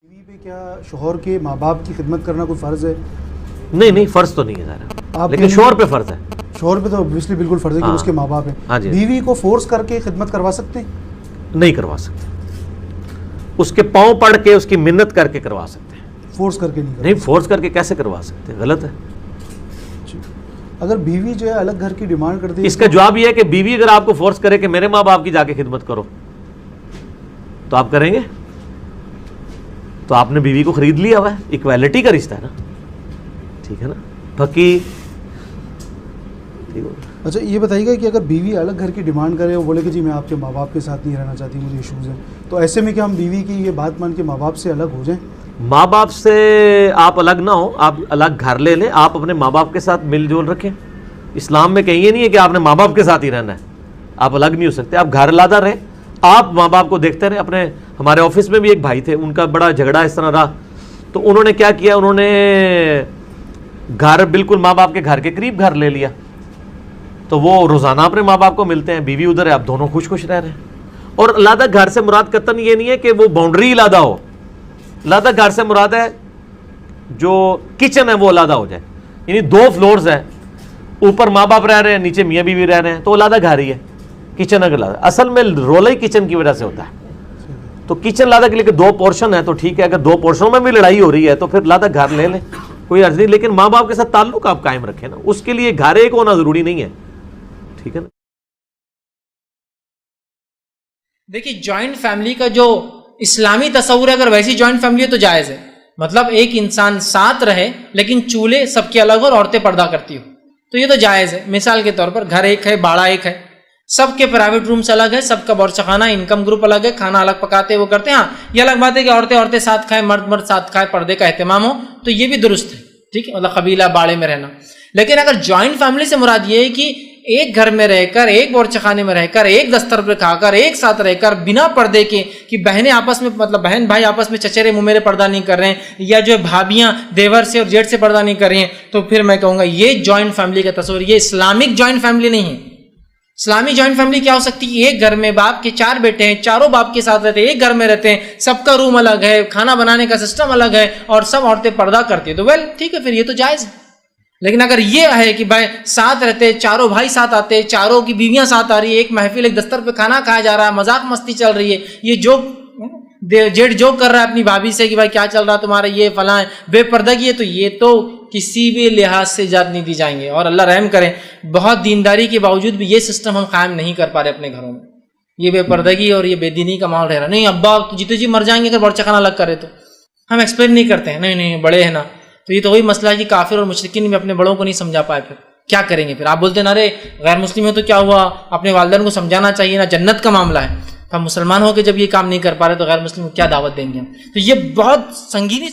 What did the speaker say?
بیوی پہ کیا شوہر کے ماں باپ کی خدمت کرنا کوئی فرض ہے؟ نہیں فرض تو نہیں ہے ظاہر، لیکن شوہر پہ فرض ہے. شوہر پہ تو اوبویسلی بالکل فرض ہے کہ اس کے ماں باپ ہیں. بیوی کو فورس کر کے خدمت کروا سکتے ہیں؟ نہیں کروا سکتے. اس کے پاؤں پڑ کے اس کی منت کر کے کروا سکتے ہیں. فورس کر کے نہیں فورس کر کے کیسے کروا سکتے؟ غلط ہے. اگر بیوی جو ہے الگ گھر کی ڈیمانڈ کرتی ہے، اس کا جواب یہ ہے کہ بیوی اگر آپ کو فورس کرے کہ میرے ماں باپ کی جا کے خدمت کرو تو آپ کریں گے؟ تو آپ نے بیوی کو خرید لیا ہوا ہے. ایکویلٹی کا رشتہ ہے نا، ٹھیک ہے نا. باقی اچھا یہ بتائیے گا کہ اگر بیوی الگ گھر کی ڈیمانڈ کرے، وہ بولے کہ جی میں آپ کے ماں باپ کے ساتھ نہیں رہنا چاہتی، مجھے ایشوز ہیں، تو ایسے میں کیا ہم بیوی کی یہ بات مان کے ماں باپ سے الگ ہو جائیں؟ ماں باپ سے آپ الگ نہ ہو، آپ الگ گھر لے لیں، آپ اپنے ماں باپ کے ساتھ مل جول رکھیں. اسلام میں کہیں یہ نہیں ہے کہ آپ نے ماں باپ کے ساتھ ہی رہنا ہے، آپ الگ نہیں ہو سکتے. آپ گھر لادا رہیں، آپ ماں باپ کو دیکھتے رہیں. اپنے ہمارے آفس میں بھی ایک بھائی تھے، ان کا بڑا جھگڑا اس طرح رہا، تو انہوں نے کیا کیا، انہوں نے گھر بالکل ماں باپ کے گھر کے قریب گھر لے لیا، تو وہ روزانہ اپنے ماں باپ کو ملتے ہیں. بیوی ادھر ہے، اب دونوں خوش خوش رہ رہے ہیں. اور علیحدہ گھر سے مراد قطعاً یہ نہیں ہے کہ وہ باؤنڈری علیحدہ ہو. علیحدہ گھر سے مراد ہے جو کچن ہے وہ علیحدہ ہو جائے، یعنی 2 فلورز ہیں، اوپر ماں باپ رہ رہے ہیں، نیچے میاں بیوی رہ رہے ہیں، تو علیحدہ گھر ہی ہے. کچن اگر علیحدہ، اصل میں رولا ہی کچن کی وجہ سے ہوتا ہے. تو کچن علیحدہ کے لیے کہ 2 پورشن ہے تو ٹھیک ہے. اگر 2 پورشنوں میں بھی لڑائی ہو رہی ہے تو پھر علیحدہ گھر لے لیں، کوئی عرض نہیں. لیکن ماں باپ کے ساتھ تعلق آپ قائم رکھیں نا، اس کے لیے گھر ایک ہونا ضروری نہیں ہے، ٹھیک ہے نا. دیکھیے جوائنٹ فیملی کا جو اسلامی تصور ہے، اگر ویسی جوائنٹ فیملی ہے تو جائز ہے. مطلب ایک انسان ساتھ رہے لیکن چولہے سب کے الگ ہو اور عورتیں پردہ کرتی ہو، تو یہ تو جائز ہے. مثال کے طور پر گھر ایک ہے، باڑا ایک ہے، سب کے پرائیویٹ رومس الگ ہے، سب کا بورچہ خانہ، انکم گروپ الگ ہے، کھانا الگ پکاتے وہ کرتے ہیں. ہاں یہ الگ بات ہے کہ عورتیں ساتھ کھائیں، مرد ساتھ کھائیں، پردے کا اہتمام ہو، تو یہ بھی درست ہے، ٹھیک ہے، مطلب قبیلہ باڑے میں رہنا. لیکن اگر جوائنٹ فیملی سے مراد یہ ہے کہ ایک گھر میں رہ کر، ایک بورچہ خانے میں رہ کر، ایک دستر پہ کھا کر، ایک ساتھ رہ کر، بنا پردے کے، کہ بہنیں آپس میں، مطلب بہن بھائی آپس میں چچیرے ممیرے پردہ نہیں کر رہے ہیں، یا جو بھابیاں دیور سے اور جیٹھ سے پردہ نہیں کر رہی ہیں، تو پھر میں کہوں گا یہ جوائنٹ فیملی کا تصور، یہ اسلامک جوائنٹ فیملی نہیں ہے. اسلامی جوائنٹ فیملی کیا ہو سکتی ہے؟ ایک گھر میں باپ کے 4 بیٹے ہیں، چاروں باپ کے ساتھ رہتے ہیں، ایک گھر میں رہتے ہیں، سب کا روم الگ ہے، کھانا بنانے کا سسٹم الگ ہے، اور سب عورتیں پردہ کرتی ہیں، تو ویل ٹھیک ہے، پھر یہ تو جائز ہے. لیکن اگر یہ ہے کہ بھائی ساتھ رہتے، چاروں بھائی ساتھ آتے، چاروں کی بیویاں ساتھ آ رہی ہے، ایک محفل، ایک دستر پہ کھانا کھایا جا رہا ہے، مذاق مستی چل رہی ہے، یہ جوک جیٹ جوک کر رہا ہے اپنی بھابھی سے کہ بھائی کیا چل رہا تمہارا، یہ فلاں بے پردگی ہے، تو یہ تو کسی بھی لحاظ سے اجازت نہیں دی جائیں گے. اور اللہ رحم کریں، بہت دینداری کے باوجود بھی یہ سسٹم ہم قائم نہیں کر پا رہے اپنے گھروں میں. یہ بے پردگی اور یہ بے دینی کا ماحول رہ رہا. نہیں ابا جیتے جی مر جائیں گے اگر بورچہ خانہ الگ کرے تو ہم ایکسپلین نہیں کرتے ہیں، نہیں بڑے ہیں نا. تو یہ تو وہی مسئلہ ہے کہ کافر اور مشرکین بھی اپنے بڑوں کو نہیں سمجھا پائے. پھر کیا کریں گے؟ پھر آپ بولتے ہیں ارے غیر مسلم ہے تو کیا ہوا، اپنے والدین کو سمجھانا چاہیے نا، جنت کا معاملہ ہے. ہم مسلمان ہو کے جب یہ کام نہیں کر پا رہے تو غیر مسلم کو کیا دعوت دیں گے ہم؟ تو یہ بہت سنگینی